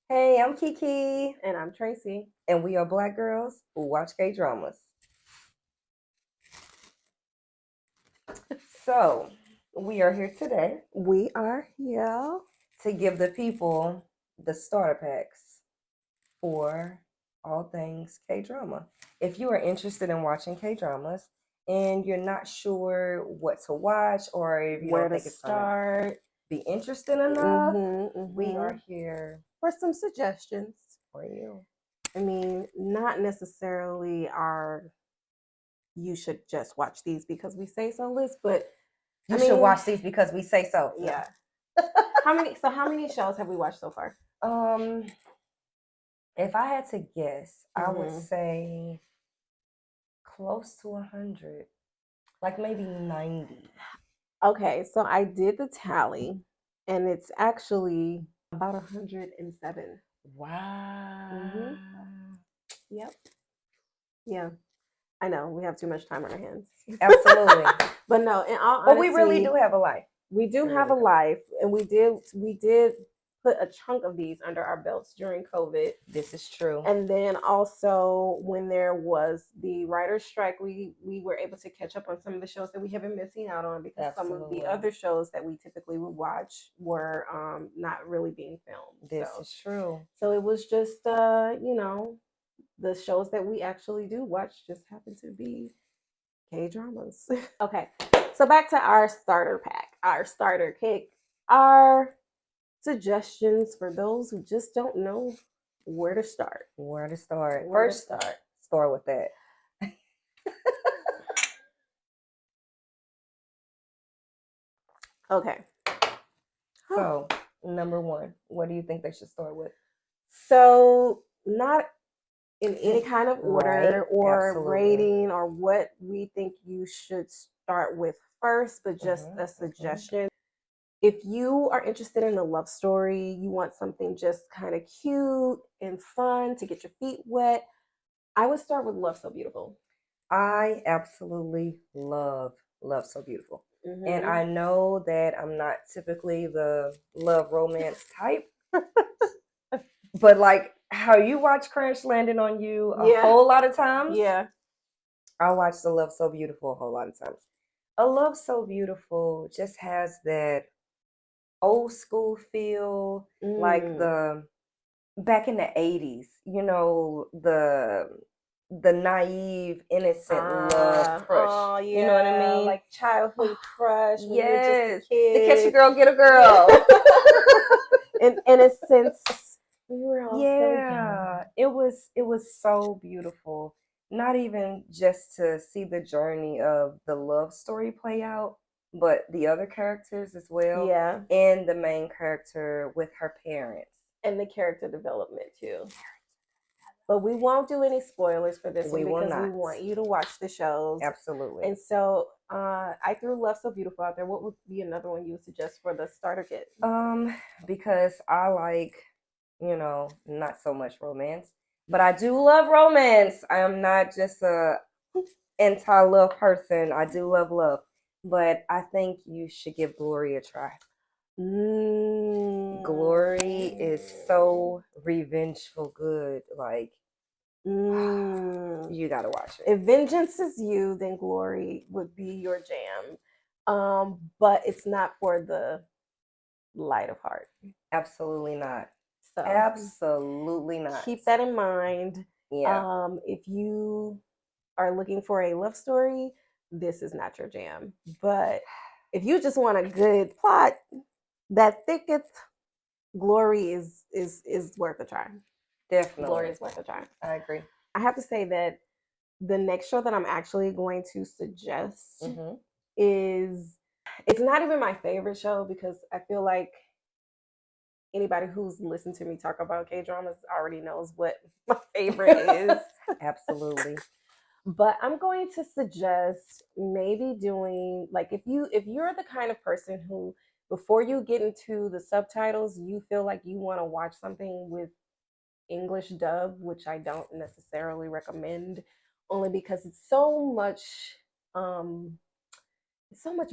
Hey, I'm Keke, And I'm Tracy. and we are Black girls who watch Kdramas. So, we are here today We are here. to give the people the starter packs for all things Kdrama. If you are interested in watching Kdramas and you're not sure what to watch, or if you Where don't to think it's going to start be interesting enough, we mm-hmm. are here for some suggestions. for you. I mean, not necessarily you should just watch these because we say so list, but You should watch these because we say so. Yeah. How many shows have we watched so far? If I had to guess, I would say close to 100, like maybe 90. Okay, so I did the tally, and it's actually about 107. Wow. Yep. Yeah. I know we have too much time on our hands. Absolutely. But no, in all honesty, but we really do have a life. We do have a life, and we did put a chunk of these under our belts during COVID. This is true. And then also when there was the writer's strike, we were able to catch up on some of the shows that we have been missing out on because some of the other shows that we typically would watch were not really being filmed. This is true. So it was just the shows that we actually do watch just happen to be Kdramas. Okay, so back to our starter pack, our starter kit, our suggestions for those who just don't know where to start. First, start with that. Okay. So, number one, what do you think they should start with? So, not in any kind of order Right, or absolutely. rating or what we think you should start with first, but just a suggestion. If you are interested in a love story, you want something just kind of cute and fun to get your feet wet, I would start with Love So Beautiful. I absolutely love So Beautiful. And I know that I'm not typically the love romance type, but like how you watch Crash Landing on You a whole lot of times. Yeah. I watch the Love So Beautiful a whole lot of times. A Love So Beautiful just has that old school feel, like the back in the 80s, you know, the naive, innocent love crush. Oh, yeah. You know what I mean? Like childhood crush. When Yes. You're just a kid. To catch a girl, get a girl. In innocence. We were all yeah. It was so beautiful. Not even just to see the journey of the love story play out, but the other characters as well. Yeah. And the main character with her parents. And the character development too. But we won't do any spoilers for this one because we want you to watch the shows. Absolutely. And so I threw Love So Beautiful out there. What would be another one you would suggest for the starter kit? Because I like, not so much romance, but I do love romance. I am not just a anti-love person. I do love love, but I think you should give Glory a try. Glory is so revengeful good. Like, you gotta watch it. If Vengeance Is You, then Glory would be your jam. But it's not for the light of heart. Absolutely not. So absolutely not. Keep that in mind. Yeah. If you are looking for a love story, this is not your jam. But if you just want a good plot that thicketh, Glory is worth a try. Definitely. Glory is worth a try. I agree. I have to say that the next show that I'm actually going to suggest is, it's not even my favorite show because I feel like anybody who's listened to me talk about Kdramas already knows what my favorite is. Absolutely. But I'm going to suggest maybe doing, like, if you're the kind of person who, before you get into the subtitles, you feel like you want to watch something with English dub, which I don't necessarily recommend, only because it's so much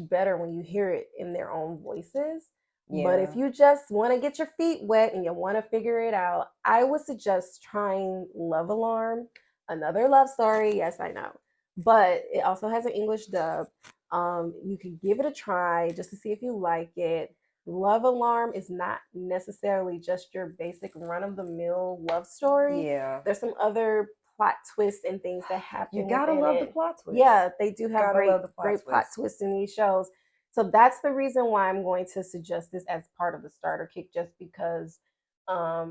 better when you hear it in their own voices. But if Yeah. you just want to get your feet wet and you want to figure it out, I would suggest trying Love Alarm, another love story. Yes, I know, but it also has an English dub. You can give it a try just to see if you like it. Love Alarm is not necessarily just your basic run of the mill love story. Yeah. There's some other plot twists and things that You happen gotta within love the it. plot twist. Yeah, they do have Gotta love the great plot twists in these shows. So that's the reason why I'm going to suggest this as part of the starter kit, just because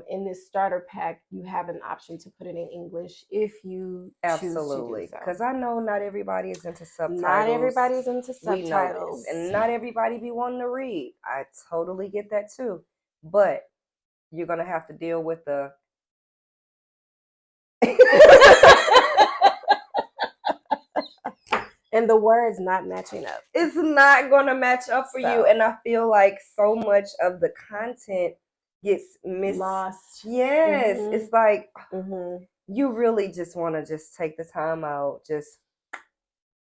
in this starter pack you have an option to put it in English if you choose to do Absolutely. so. Because I know not everybody is into subtitles. Not everybody's into We know subtitles. this. And not everybody be wanting to read. I totally get that too. But you're gonna have to deal with the and the words not matching up. It's not gonna match up for you. And I feel like so much of the content gets lost. Yes. Mhm. It's like Mhm. you really just want to just take the time out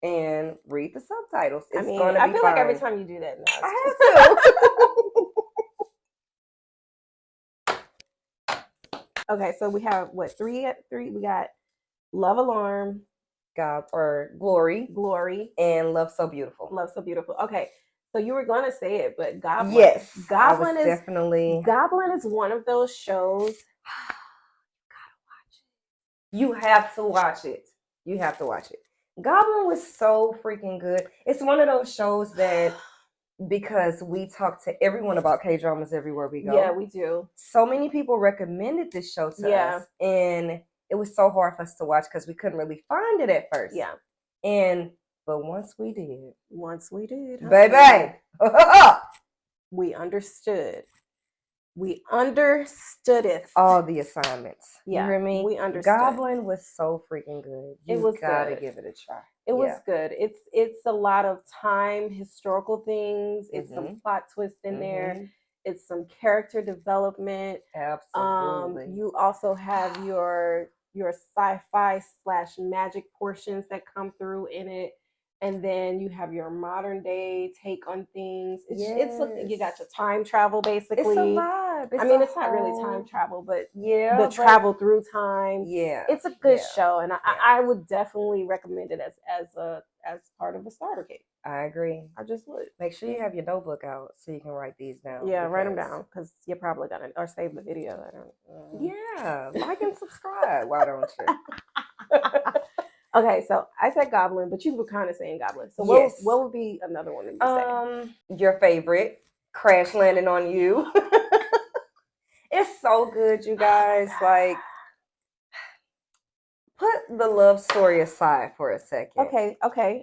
and read the subtitles. It's gonna be I feel fine. like every time you do that now. I have to. Okay, so we have what, three? We got Love Alarm, Glory, and Love So Beautiful. Love So Beautiful. Okay, so you were gonna say it, but Goblin. Yes, Goblin is definitely. Goblin is one of those shows. You have to watch it. You have to watch it. Goblin was so freaking good. It's one of those shows that, because we talk to everyone about Kdramas everywhere we go. Yeah, we do. So many people recommended this show to us, and it was so hard for us to watch because we couldn't really find it at first. Yeah. But once we did, baby, we understood. We understood it. All the assignments. Yeah, you hear me? We understood. Goblin was so freaking good. You gotta give it a try. It was good. It's a lot of time, historical things. It's some plot twist in there. It's some character development. Absolutely. You also have your sci-fi / magic portions that come through in it. And then you have your modern day take on things. You got your time travel basically. It's a vibe. It's not really time travel, but travel through time. Yeah, it's a good show, and I would definitely recommend it as part of the starter kit. I agree. I just would make sure you have your notebook out so you can write these down. Yeah, write them down because you're probably gonna or save the video. Yeah, like and subscribe. Why don't you? Okay, so I said Goblin, but you were kind of saying Goblin. So what would be another one that you say? Your favorite, Crash Landing on You. It's so good, you guys. Like, put the love story aside for a second. Okay.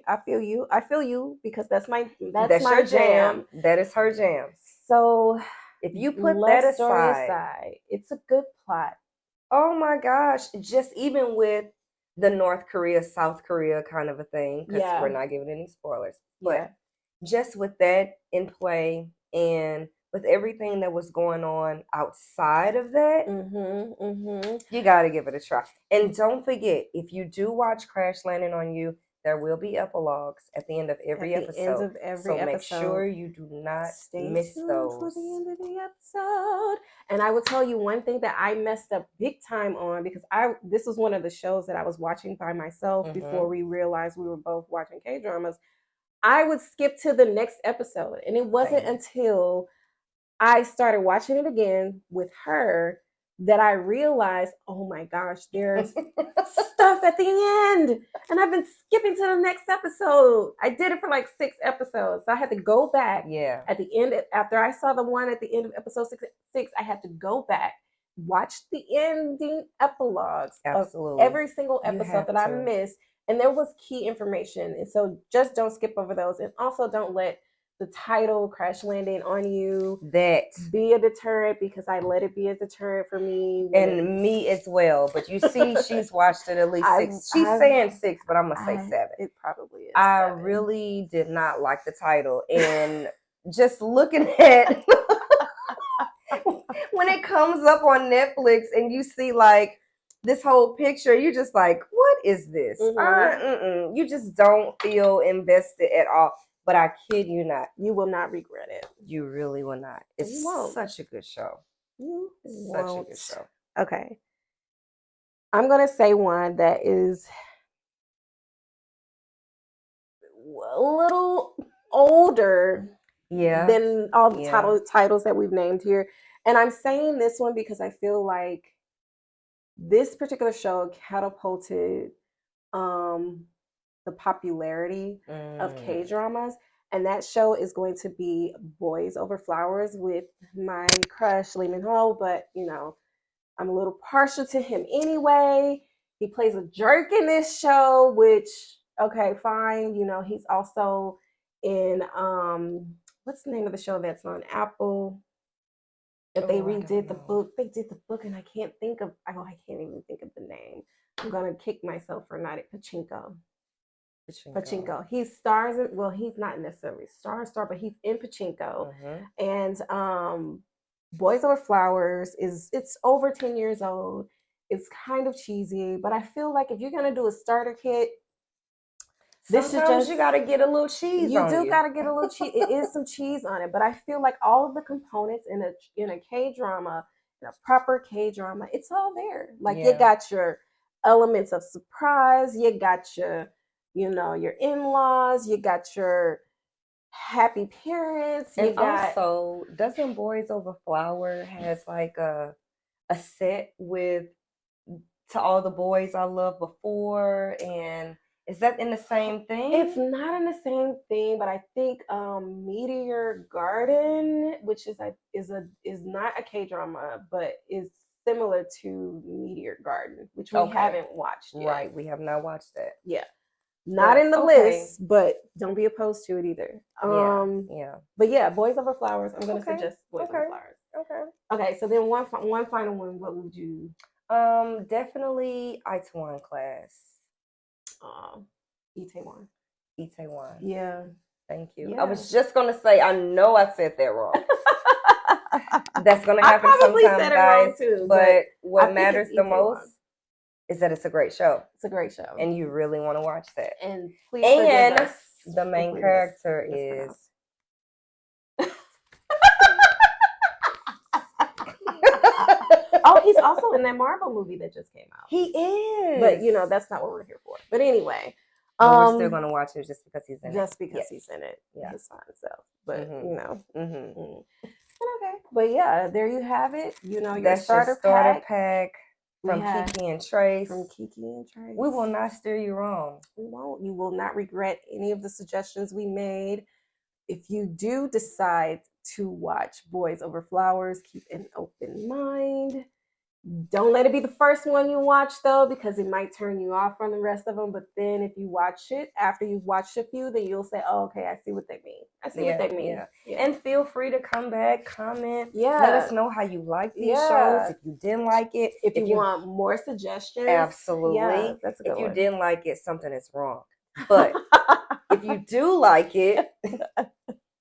I feel you because that's my your jam. That is her jam. So if you put that aside, it's a good plot. Oh my gosh. Just even with the North Korea, South Korea kind of a thing, because we're not giving any spoilers. But just with that in play and with everything that was going on outside of that, you got to give it a try. And don't forget, if you do watch Crash Landing on You, there will be epilogues at the end of every episode. So make sure you do not miss those. For the end of the episode. And I will tell you one thing that I messed up big time on, because this was one of the shows that I was watching by myself before we realized we were both watching K-dramas. I would skip to the next episode. And it wasn't until I started watching it again with her that I realized, oh my gosh, there's stuff at the end. And I've been skipping to the next episode. I did it for like 6 episodes. So I had to go back at the end. After I saw the one at the end of episode 6, I had to go back, watch the ending epilogues of every single episode that I missed. And there was key information. And so just don't skip over those. And also don't let the title Crash Landing on You be a deterrent, because I let it be a deterrent for me. And me as well. But you see, she's watched it at least 6. She's saying 6, but I'm going to say 7. It probably is. I really did not like the title. And just looking at when it comes up on Netflix and you see like this whole picture, you're just like, what is this? You just don't feel invested at all. But I kid you not, You will not regret it. you really will not. It's such a good show. It's such a good show. Okay. I'm going to say one that is a little older than all the titles that we've named here. And I'm saying this one because I feel like this particular show catapulted the popularity of K-dramas. And that show is going to be Boys Over Flowers with my crush, Lee Min-ho. But, you know, I'm a little partial to him anyway. He plays a jerk in this show, which, okay, fine. You know, he's also in, what's the name of the show that's on Apple? That they redid the book. They did the book and I can't even think of the name. I'm going to kick myself for not at Pachinko. He stars in, well, he's not necessarily star, but he's in Pachinko. And Boys Over Flowers it's over 10 years old. It's kind of cheesy, but I feel like if you're gonna do a starter kit, sometimes you gotta get a little cheese on you. You do gotta get a little cheese. It is some cheese on it, but I feel like all of the components in a K-drama, in a proper K-drama, it's all there. Like you got your elements of surprise, you got your, you know, your in-laws, you got your happy parents, and also doesn't Boys Over Flower has like a set with To All the Boys I Loved Before, and is that in the same thing? It's not in the same thing, but I think Meteor Garden, which is not a K-drama, but is similar to Meteor Garden, which we haven't watched yet. Right, we have not watched that. Yeah. Not in the list, but don't be opposed to it either. But yeah, Boys Over Flowers. I'm gonna suggest Boys Over Flowers. Okay. So then one final one. What would you? Definitely Itaewon Class. Itaewon. Itaewon. Yeah. Thank you. Yeah. I was just gonna say. I know I said that wrong. That's gonna happen sometime, guys. Too, but what matters the most is that it's a great show. It's a great show. And you really want to watch that. And please forgive us the main character is oh, he's also in that Marvel movie that just came out. He is. But you know, that's not what we're here for. But anyway. We're still gonna watch it just because he's in it. Just because he's in it. Yeah. His fine self. But you know. Okay. But yeah, there you have it. You know, your starter pack. From Keke and Trace. We will not steer you wrong. We won't. You will not regret any of the suggestions we made. If you do decide to watch Boys Over Flowers, keep an open mind. Don't let it be the first one you watch, though, because it might turn you off from the rest of them. But then if you watch it, after you've watched a few, then you'll say, oh, okay, I see what they mean. what they mean. Yeah. And feel free to come back, comment. Yeah. Let us know how you like these shows. If you didn't like it. If you want more suggestions. Absolutely. Yeah, that's a good one. If you didn't like it, something is wrong. But if you do like it,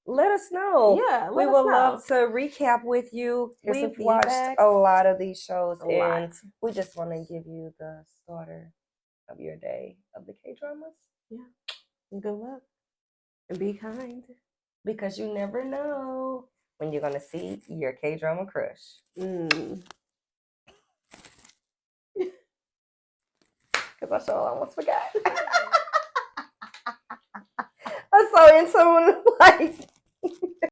let us know. Yeah, we would love to recap with you. We've watched a lot of these shows, and we just want to give you the starter of your day of the K-dramas. Yeah. And good luck. And be kind. Because you never know when you're going to see your K-drama crush. Because I sure almost forgot. I saw in someone like